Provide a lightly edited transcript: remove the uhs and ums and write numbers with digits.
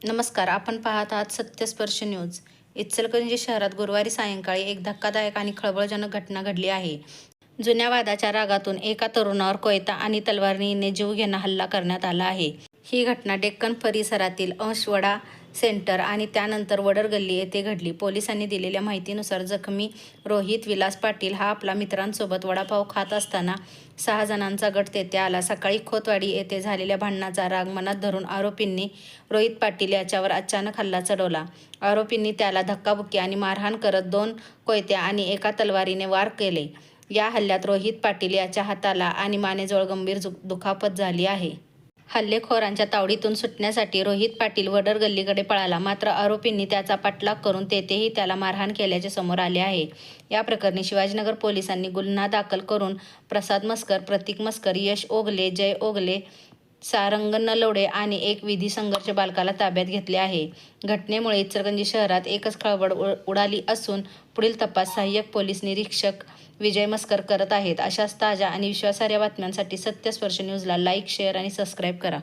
नमस्कार, आपण पाहत आहात सत्यस्पर्श न्यूज. इचलकरंजी शहरात गुरुवारी सायंकाळी एक धक्कादायक आणि खळबळजनक घटना घडली आहे. जुन्या वादाच्या रागातून एका तरुणावर कोयता आणि तलवारीने जीवघेणा हल्ला करण्यात आला आहे. ही घटना डेक्कन परिसरातील अंशवडा सेंटर आणि त्यानंतर वडर गल्ली येथे घडली. पोलिसांनी दिलेल्या माहितीनुसार जखमी रोहित विलास पाटील हा आपल्या मित्रांसोबत वडापाव खात असताना 6 जणांचा गट तेथे आला. सकाळी खोतवाडी येथे झालेल्या भांडणाचा राग मनात धरून आरोपींनी रोहित पाटील याच्यावर अचानक हल्ला चढवला. आरोपींनी त्याला धक्काबुक्की आणि मारहाण करत 2 कोयत्या आणि एका तलवारीने वार केले. या हल्ल्यात रोहित पाटील याच्या हाताला आणि मानेजवळ गंभीर दुखापत झाली आहे. हल्लेखोरांच्या तावडीतून सुटण्यासाठी रोहित पाटील वडर गल्लीकडे पळाला, मात्र आरोपींनी त्याचा पाठलाग करून तेथेही त्याला मारहाण केल्याचे समोर आले आहे. या प्रकरणी शिवाजीनगर पोलिसांनी गुन्हा दाखल करून प्रसाद मस्कर, प्रतीक मस्कर, यश ओगले, जय ओगले, सारंग नलवडे आणि एक विधी संघर्ष बालकाला ताब्यात घेतले आहे. घटनेमुळे इचलकरंजी शहरात एकच खळबळ उडाली असून पुढील तपास सहाय्यक पोलीस निरीक्षक विजय मस्कर करत आहेत. अशाच ताज्या आणि विश्वासार्ह बातम्यांसाठी सत्यस्पर्श न्यूजला लाईक, शेअर आणि सबस्क्राईब करा.